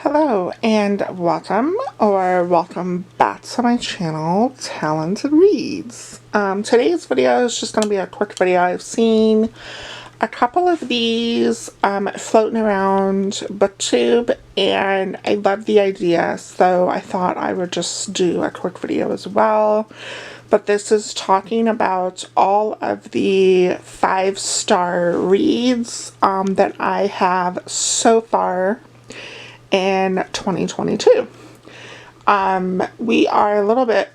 Hello and welcome back to my channel, Talented Reads. Today's video is just going to be a quick video. I've seen a couple of these floating around BookTube and I love the idea, so I thought I would just do a quick video as well. But this is talking about all of the 5-star reads that I have so far in 2022. We are a little bit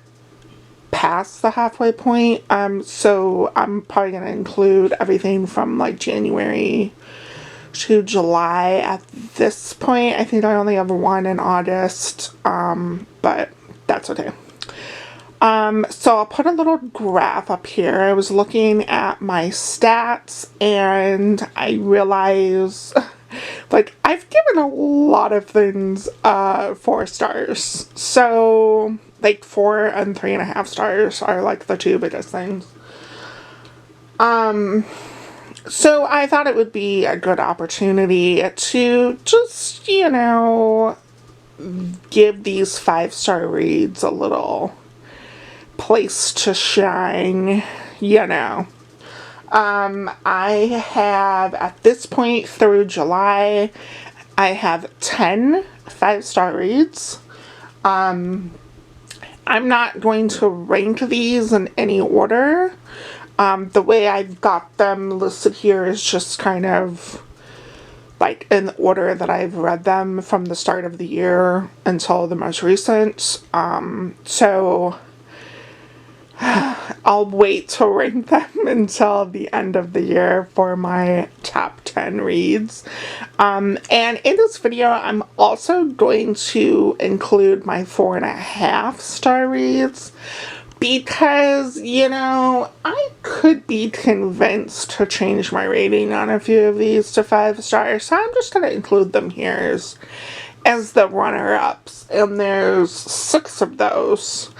past the halfway point, so I'm probably going to include everything from like January to July at this point. I think I only have one in August, but that's okay. So I'll put a little graph up here. I was looking at my stats and I realized like I've given a lot of things 4 stars. So like 4 and 3.5 stars are like the 2 biggest things. So I thought it would be a good opportunity to just, give these 5-star reads a little place to shine, I have, at this point through July, I have 10 5-star reads. I'm not going to rank these in any order. The way I've got them listed here is just kind of like in the order that I've read them from the start of the year until the most recent. So I'll wait to rank them until the end of the year for my top 10 reads. And in this video, I'm also going to include my 4.5-star reads because, I could be convinced to change my rating on a few of these to 5 stars. So I'm just going to include them here as the runner-ups. And there's 6 of those.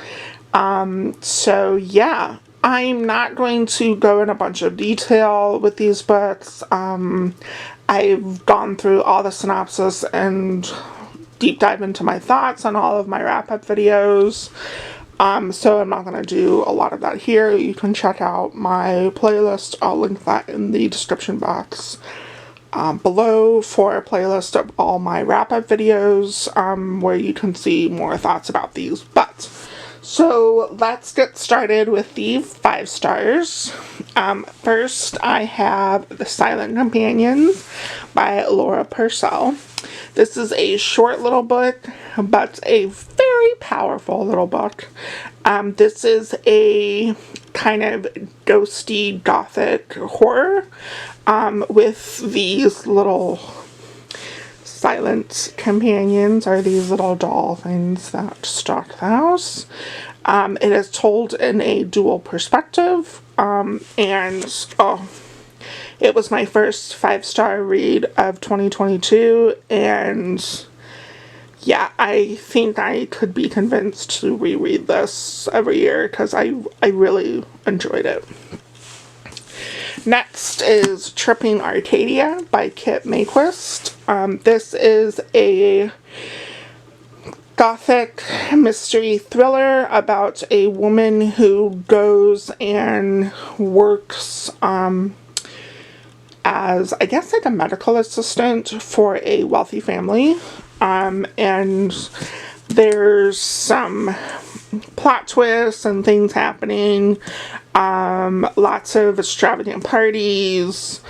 So yeah, I'm not going to go in a bunch of detail with these books. I've gone through all the synopsis and deep dive into my thoughts on all of my wrap-up videos. So I'm not going to do a lot of that here. You can check out my playlist. I'll link that in the description box below for a playlist of all my wrap-up videos, where you can see more thoughts about these. But so let's get started with the 5 stars. First, I have The Silent Companions by Laura Purcell. This is a short little book, but a very powerful little book. This is a kind of ghosty gothic horror with these little silent companions, are these little doll things that stalk the house. It is told in a dual perspective, and it was my first 5-star read of 2022, and yeah, I think I could be convinced to reread this every year because I really enjoyed it. Next is Tripping Artadia by Kit Mayquist. This is a gothic mystery thriller about a woman who goes and works as, I guess, like a medical assistant for a wealthy family. And there's some plot twists and things happening. Lots of extravagant parties.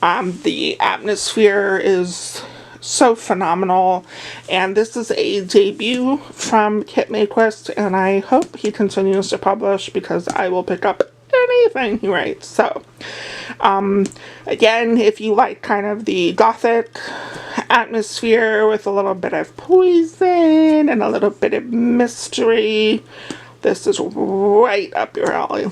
The atmosphere is so phenomenal, and this is a debut from Kit Mayquist, and I hope he continues to publish because I will pick up anything he writes. So again, if you like kind of the gothic atmosphere with a little bit of poison and a little bit of mystery, this is right up your alley.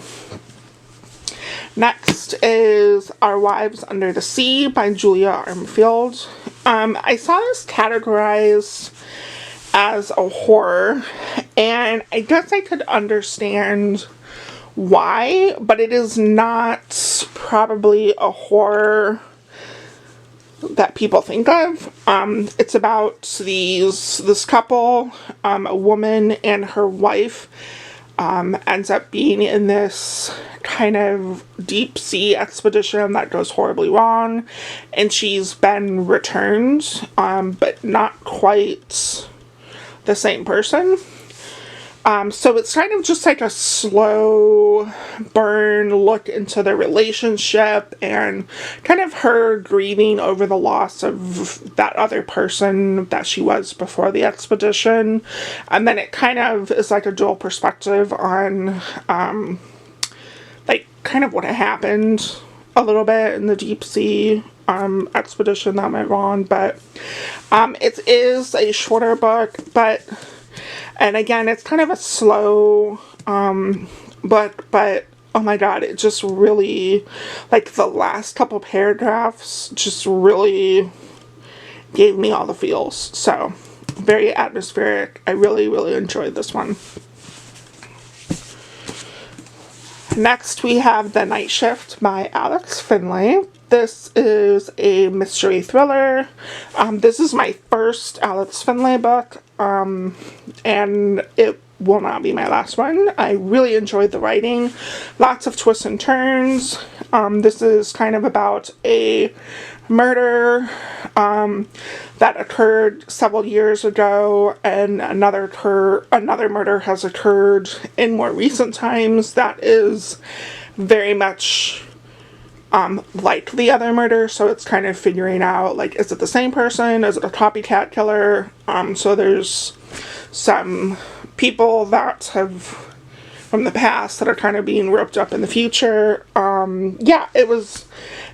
Next is Our Wives Under the Sea by Julia Armfield. I saw this categorized as a horror, and I guess I could understand why, but it is not probably a horror that people think of. It's about this couple, a woman and her wife, ends up being in this kind of deep sea expedition that goes horribly wrong, and she's been returned, but not quite the same person. So it's kind of just like a slow burn look into the relationship and kind of her grieving over the loss of that other person that she was before the expedition. And then it kind of is like a dual perspective on, like, kind of what happened a little bit in the deep sea expedition that went wrong. But it is a shorter book, and again, it's kind of a slow book, but oh my god, it just really, like, the last couple paragraphs just really gave me all the feels. So, very atmospheric. I really, really enjoyed this one. Next, we have The Night Shift by Alex Finlay. This is a mystery thriller. This is my first Alex Finlay book, and it will not be my last one. I really enjoyed the writing. Lots of twists and turns. This is kind of about a murder that occurred several years ago, and another murder has occurred in more recent times that is very much like the other murder. So it's kind of figuring out, like, is it the same person? Is it a copycat killer? So there's some people that have from the past that are kind of being roped up in the future. Yeah, it was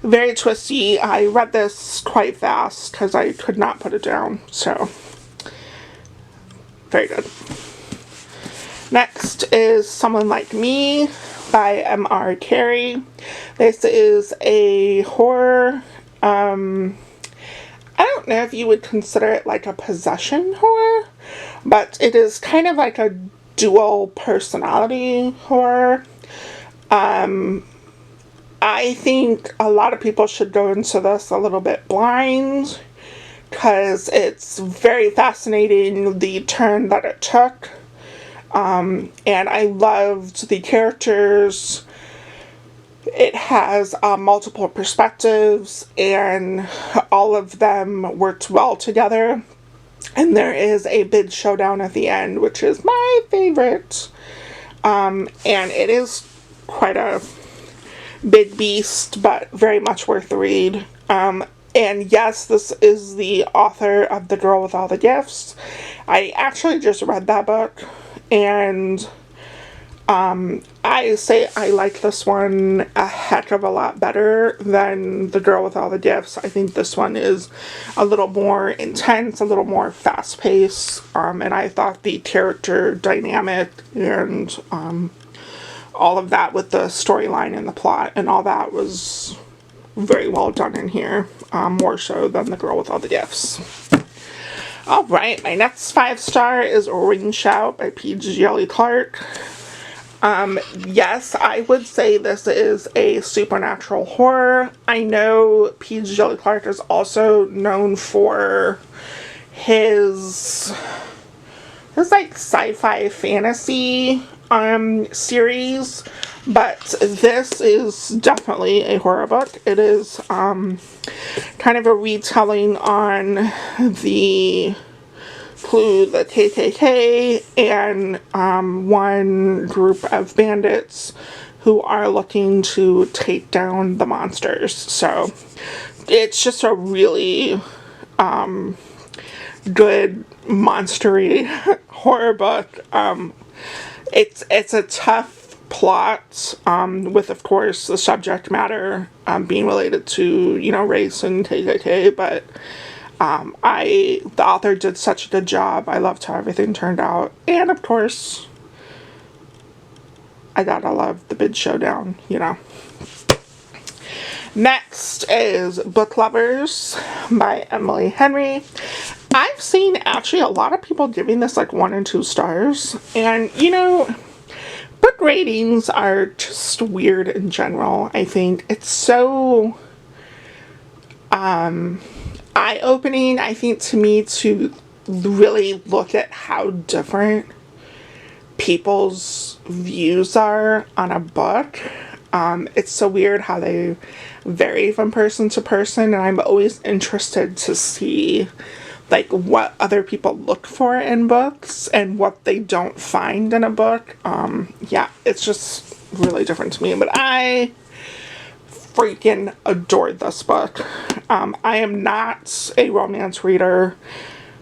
very twisty. I read this quite fast because I could not put it down. So, very good. Next is Someone Like Me by M.R. Carey. This is a horror. I don't know if you would consider it like a possession horror, but it is kind of like a dual personality horror. I think a lot of people should go into this a little bit blind because it's very fascinating, the turn that it took. And I loved the characters. It has multiple perspectives, and all of them worked well together. And there is a big showdown at the end, which is my favorite. And it is quite a big beast, but very much worth the read. And yes, this is the author of The Girl with All the Gifts. I actually just read that book, and I say I like this one a heck of a lot better than The Girl with All the Gifts. I think this one is a little more intense, a little more fast-paced, and I thought the character dynamic and all of that with the storyline and the plot and all that was very well done in here, more so than The Girl with All the Gifts. Alright, my next 5-star is Ring Shout by P.G. Jelly Clark. Yes, I would say this is a supernatural horror. I know P.G. Jelly Clark is also known for his like sci-fi fantasy series, but this is definitely a horror book. It is kind of a retelling on the KKK and one group of bandits who are looking to take down the monsters. So it's just a really good monstery horror book. It's a tough plot, with, of course, the subject matter being related to, race and KKK, but the author did such a good job. I loved how everything turned out. And, of course, I gotta love the big showdown, Next is Book Lovers by Emily Henry. I've seen actually a lot of people giving this like 1 and 2 stars. And, book ratings are just weird in general. I think it's so, eye-opening, I think, to me, to really look at how different people's views are on a book. It's so weird how they vary from person to person, and I'm always interested to see like what other people look for in books and what they don't find in a book. Yeah, it's just really different to me, but I freaking adored this book. I am not a romance reader.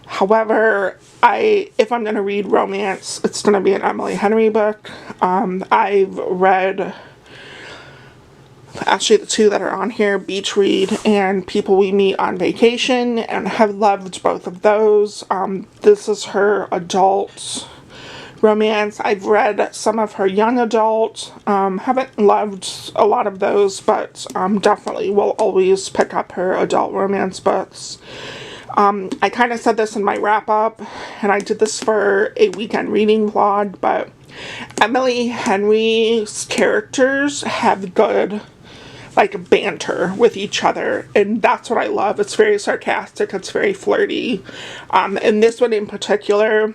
However, if I'm going to read romance, it's going to be an Emily Henry book. I've read, actually, the two that are on here, Beach Read and People We Meet on Vacation, and have loved both of those. This is her adult romance. I've read some of her young adult. Haven't loved a lot of those, but definitely will always pick up her adult romance books. I kind of said this in my wrap-up, and I did this for a weekend reading vlog, but Emily Henry's characters have good, like, banter with each other, and that's what I love. It's very sarcastic, it's very flirty. And this one in particular,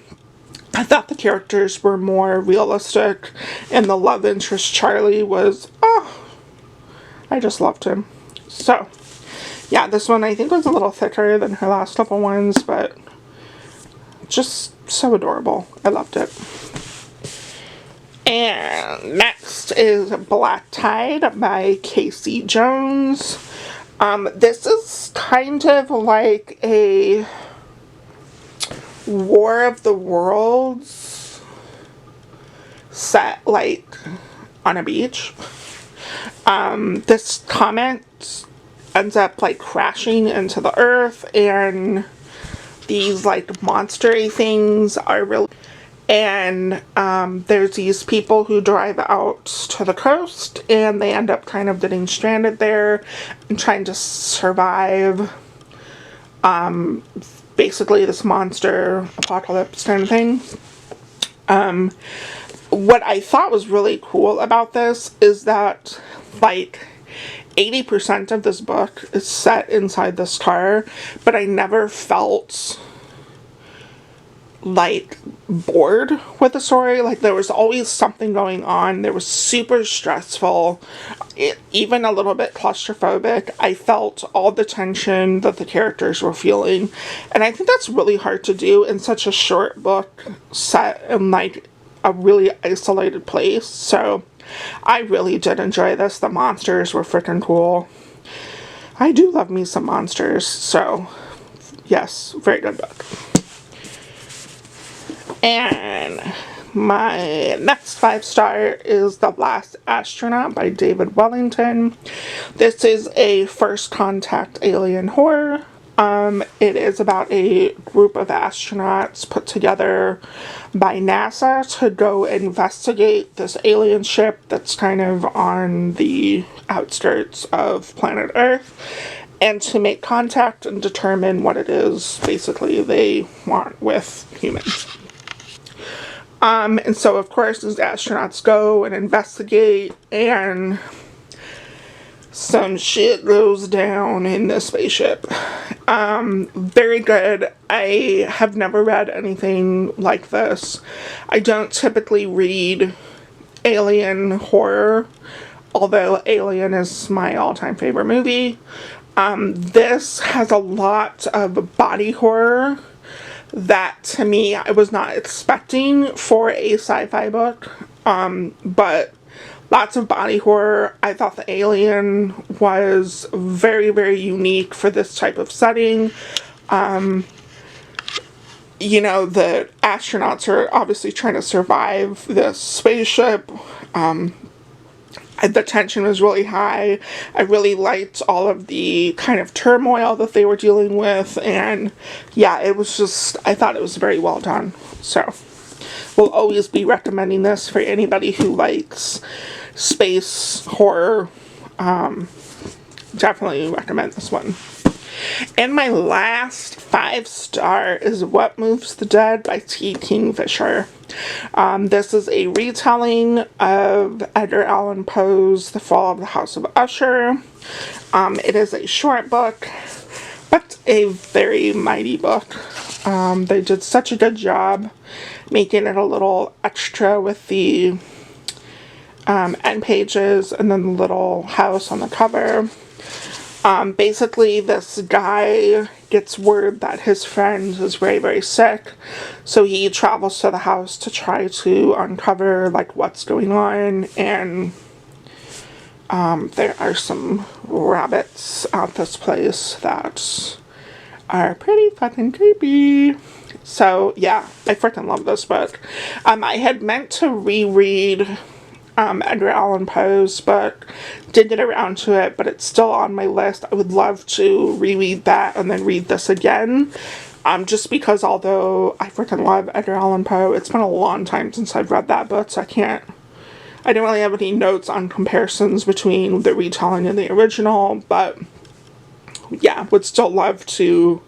I thought the characters were more realistic, and the love interest, Charlie, was, oh, I just loved him. So, yeah, this one I think was a little thicker than her last couple ones, but just so adorable. I loved it. And next is Black Tide by Casey Jones. This is kind of like a War of the Worlds set, like, on a beach. This comet ends up, like, crashing into the earth, and these, like, monster-y things are really... And there's these people who drive out to the coast, and they end up kind of getting stranded there and trying to survive basically this monster apocalypse kind of thing. What I thought was really cool about this is that, like, 80% of this book is set inside this car, but I never felt, like, bored with the story. Like, there was always something going on. There was super stressful, even a little bit claustrophobic. I felt all the tension that the characters were feeling, and I think that's really hard to do in such a short book set in, like, a really isolated place. So I really did enjoy this. The monsters were freaking cool. I do love me some monsters, so yes, very good book. And my next 5-star is The Last Astronaut by David Wellington. This is a first contact alien horror. It is about a group of astronauts put together by NASA to go investigate this alien ship that's kind of on the outskirts of planet Earth, and to make contact and determine what it is, basically, they want with humans. And so, of course, these astronauts go and investigate, and some shit goes down in the spaceship. Very good. I have never read anything like this. I don't typically read alien horror, although Alien is my all-time favorite movie. This has a lot of body horror that, to me, I was not expecting for a sci-fi book, but lots of body horror. I thought the alien was very, very unique for this type of setting. You know, the astronauts are obviously trying to survive this spaceship. The tension was really high. I really liked all of the kind of turmoil that they were dealing with, and yeah, it was just, I thought it was very well done. So, we'll always be recommending this for anybody who likes space horror. Definitely recommend this one. And my last 5-star is What Moves the Dead by T. Kingfisher. This is a retelling of Edgar Allan Poe's The Fall of the House of Usher. It is a short book. But a very mighty book. They did such a good job making it a little extra with the end pages and then the little house on the cover. Basically, this guy gets word that his friend is very, very sick, so he travels to the house to try to uncover, like, what's going on, and there are some rabbits at this place that are pretty fucking creepy. So, yeah, I freaking love this book. I had meant to reread Edgar Allan Poe's book, didn't get around to it, but it's still on my list. I would love to reread that and then read this again. Just because although I freaking love Edgar Allan Poe, it's been a long time since I've read that book, so I don't really have any notes on comparisons between the retelling and the original, but yeah, would still love to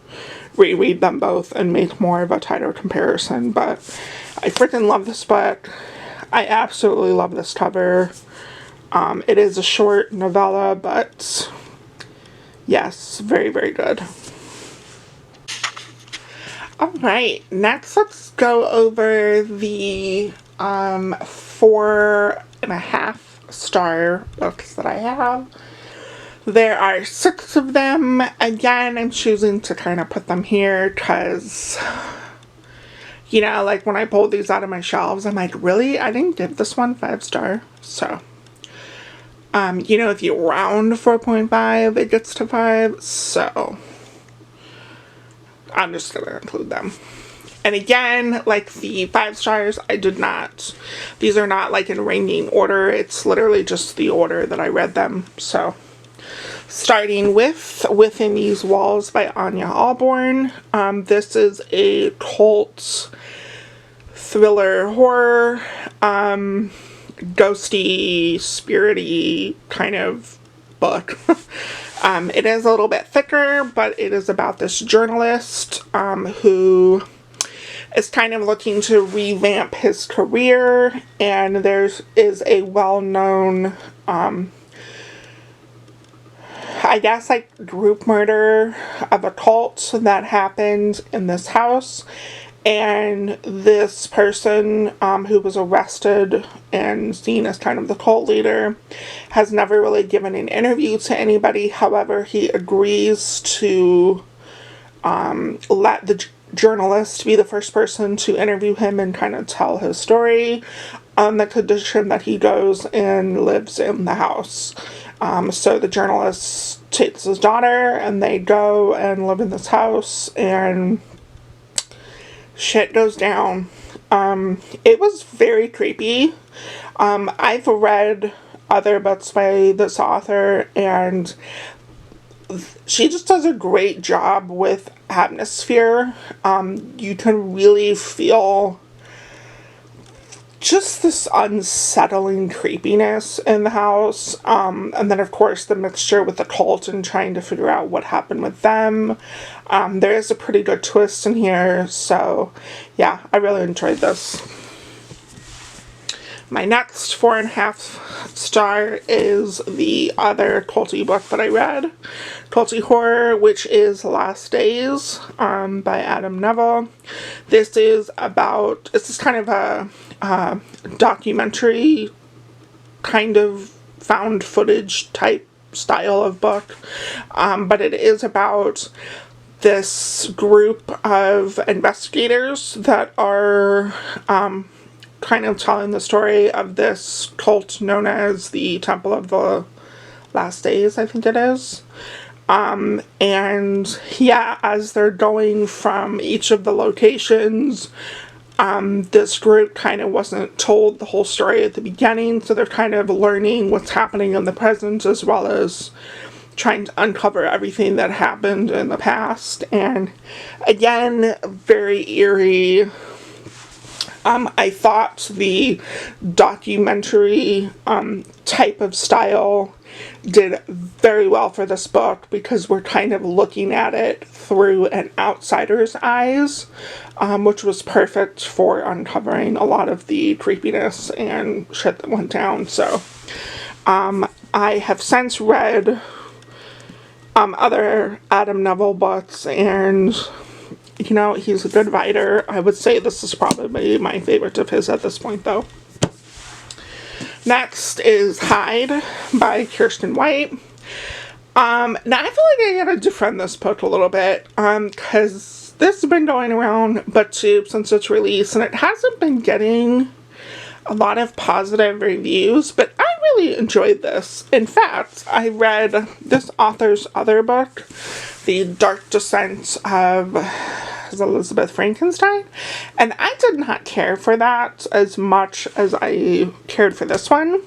reread them both and make more of a tighter comparison. But I freaking love this book. I absolutely love this cover. It is a short novella, but yes, very, very good. Alright, next let's go over the 4.5-star books that I have. There are 6 of them. Again, I'm choosing to kind of put them here because, you know, like when I pulled these out of my shelves, I'm like, really? I didn't give this one 5-star. So, you know, if you round 4.5, it gets to 5. So, I'm just going to include them. And again, like the 5 stars, I did not, these are not like in ranking order. It's literally just the order that I read them. So, starting with Within These Walls by Anya Alborn. This is a cult thriller horror, ghosty, spirity kind of book. It is a little bit thicker, but it is about this journalist who is kind of looking to revamp his career, and there is a well-known I guess, like, group murder of a cult that happened in this house. And this person who was arrested and seen as kind of the cult leader has never really given an interview to anybody. However, he agrees to let the journalist be the first person to interview him and kind of tell his story on the condition that he goes and lives in the house. So the journalist takes his daughter and they go and live in this house and shit goes down. It was very creepy. I've read other books by this author and she just does a great job with atmosphere. You can really feel just this unsettling creepiness in the house. And then, of course, the mixture with the cult and trying to figure out what happened with them. There is a pretty good twist in here. So, yeah, I really enjoyed this. My next 4.5 star is the other culty book that I read, culty horror, which is Last Days by Adam Neville. This is kind of a documentary, kind of found footage type style of book, but it is about this group of investigators that are kind of telling the story of this cult known as the Temple of the Last Days, I think it is. And yeah, as they're going from each of the locations, this group kind of wasn't told the whole story at the beginning, so they're kind of learning what's happening in the present as well as trying to uncover everything that happened in the past. And again, very eerie. I thought the documentary type of style did very well for this book because we're kind of looking at it through an outsider's eyes, which was perfect for uncovering a lot of the creepiness and shit that went down. So I have since read other Adam Neville books, and you know, he's a good writer. I would say this is probably my favorite of his at this point, though. Next is Hyde by Kirsten White. Now I feel like I gotta defend this book a little bit, because this has been going around BookTube since its release, and it hasn't been getting a lot of positive reviews, but I really enjoyed this. In fact, I read this author's other book, The Dark Descent of Elizabeth Frankenstein, and I did not care for that as much as I cared for this one.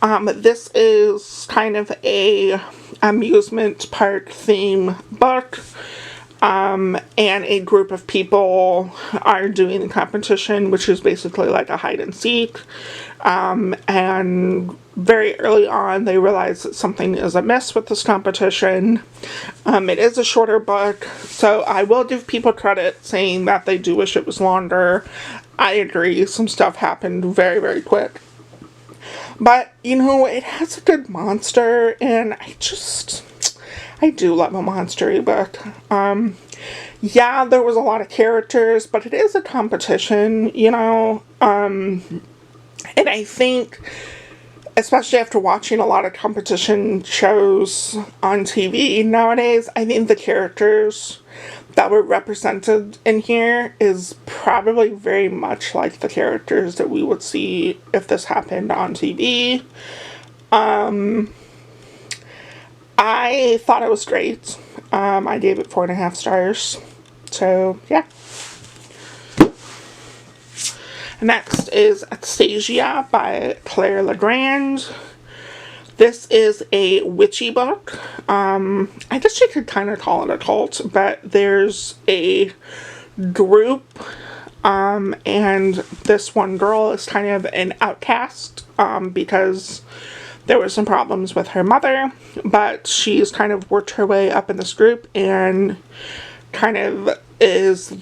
This is kind of a amusement park theme book, and a group of people are doing a competition, which is basically like a hide and seek, and very early on they realize that something is amiss with this competition. It is a shorter book, so I will give people credit saying that they do wish it was longer. I agree, some stuff happened very, very quick. But, you know, it has a good monster, and I do love a monster-y book. Yeah, there was a lot of characters, but it is a competition, you know, and I think, especially after watching a lot of competition shows on TV nowadays, I think the characters that were represented in here is probably very much like the characters that we would see if this happened on TV. I thought it was great. I gave it 4.5 stars. So, yeah. Next is Anastasia by Claire Legrand. This is a witchy book. I guess you could kind of call it a cult, but there's a group, and this one girl is kind of an outcast, because there were some problems with her mother, but she's kind of worked her way up in this group and kind of is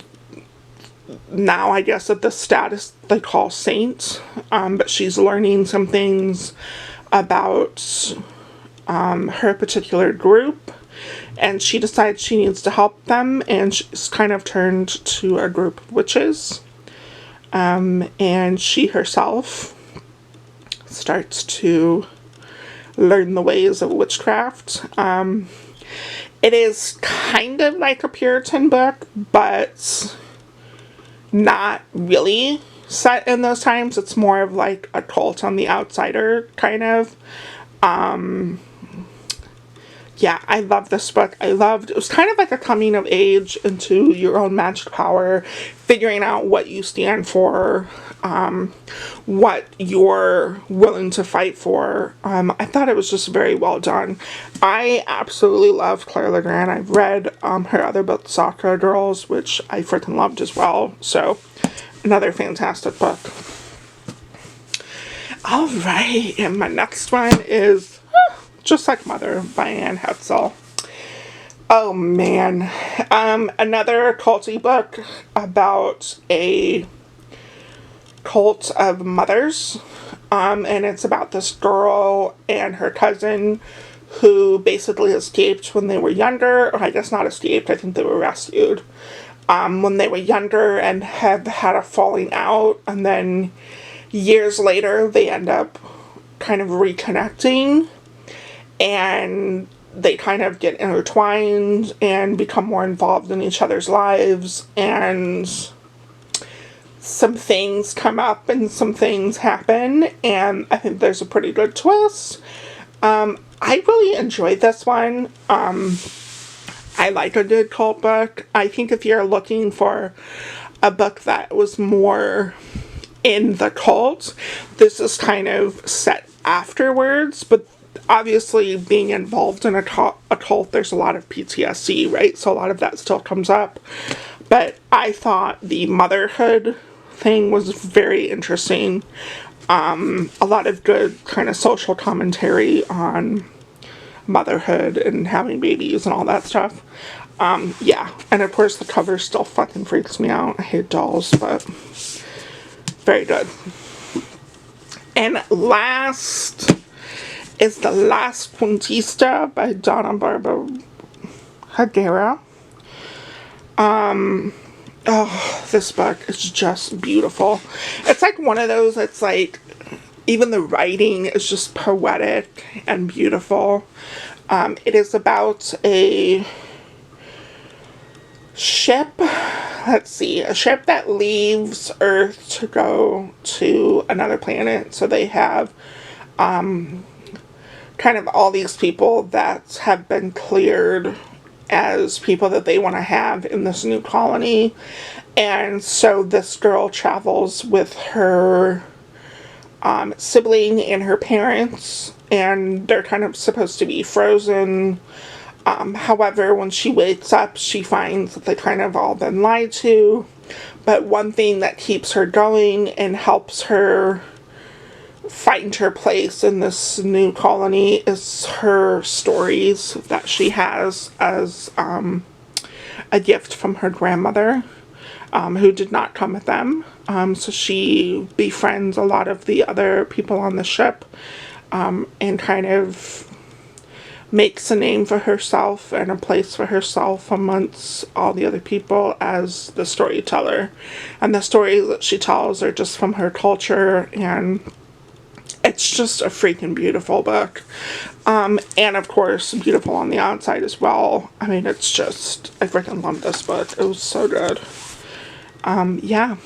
now, I guess, at the status they call saint, but she's learning some things about her particular group, and she decides she needs to help them, and she's kind of turned to a group of witches, and she herself starts to learn the ways of witchcraft. It is kind of like a Puritan book, but not really set in those times. It's more of like a cult on the outsider, kind of. Yeah, I love this book. It was kind of like a coming of age into your own magic power, figuring out what you stand for, what you're willing to fight for. I thought it was just very well done. I absolutely love Claire Legrand. I've read her other book, Sakura Girls, which I freaking loved as well. So, another fantastic book. Alright, and my next one is Just Like Mother by Anne Hetzel. Oh man. Another culty book about a cult of mothers. And it's about this girl and her cousin who basically escaped when they were younger. Or I guess not escaped, I think they were rescued. When they were younger and had had a falling out, and then years later they end up kind of reconnecting, and they kind of get intertwined and become more involved in each other's lives, and some things come up and some things happen, and I think there's a pretty good twist. I really enjoyed this one. I like a good cult book. I think if you're looking for a book that was more in the cult, this is kind of set afterwards, but obviously being involved in a cult, there's a lot of PTSD, right? So a lot of that still comes up. But I thought the motherhood thing was very interesting. A lot of good kind of social commentary on motherhood and having babies and all that stuff. Yeah, and of course the cover still fucking freaks me out. I hate dolls, but very good. And last is The Last Quintista by Donna Barbara Hagera. Oh, this book is just beautiful. It's like one of those, it's like, even the writing is just poetic and beautiful. It is about a ship, let's see, a ship that leaves Earth to go to another planet. So they have kind of all these people that have been cleared as people that they want to have in this new colony. And so this girl travels with her sibling and her parents, and they're kind of supposed to be frozen. However, when she wakes up, she finds that they kind of all been lied to. But one thing that keeps her going and helps her find her place in this new colony is her stories that she has as a gift from her grandmother, who did not come with them. So she befriends a lot of the other people on the ship, and kind of makes a name for herself and a place for herself amongst all the other people as the storyteller. And the stories that she tells are just from her culture, and it's just a freaking beautiful book. And of course, beautiful on the outside as well. I mean, it's just, I freaking love this book. It was so good. Yeah.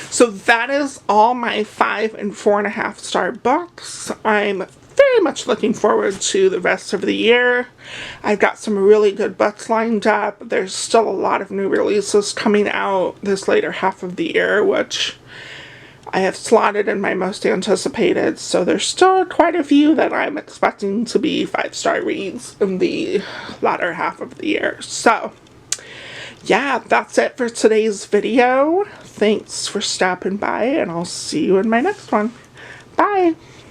So that is all my 5 and 4.5 star books. I'm very much looking forward to the rest of the year. I've got some really good books lined up. There's still a lot of new releases coming out this later half of the year, which I have slotted in my most anticipated. So there's still quite a few that I'm expecting to be 5-star reads in the latter half of the year. So yeah, that's it for today's video. Thanks for stopping by, and I'll see you in my next one. Bye!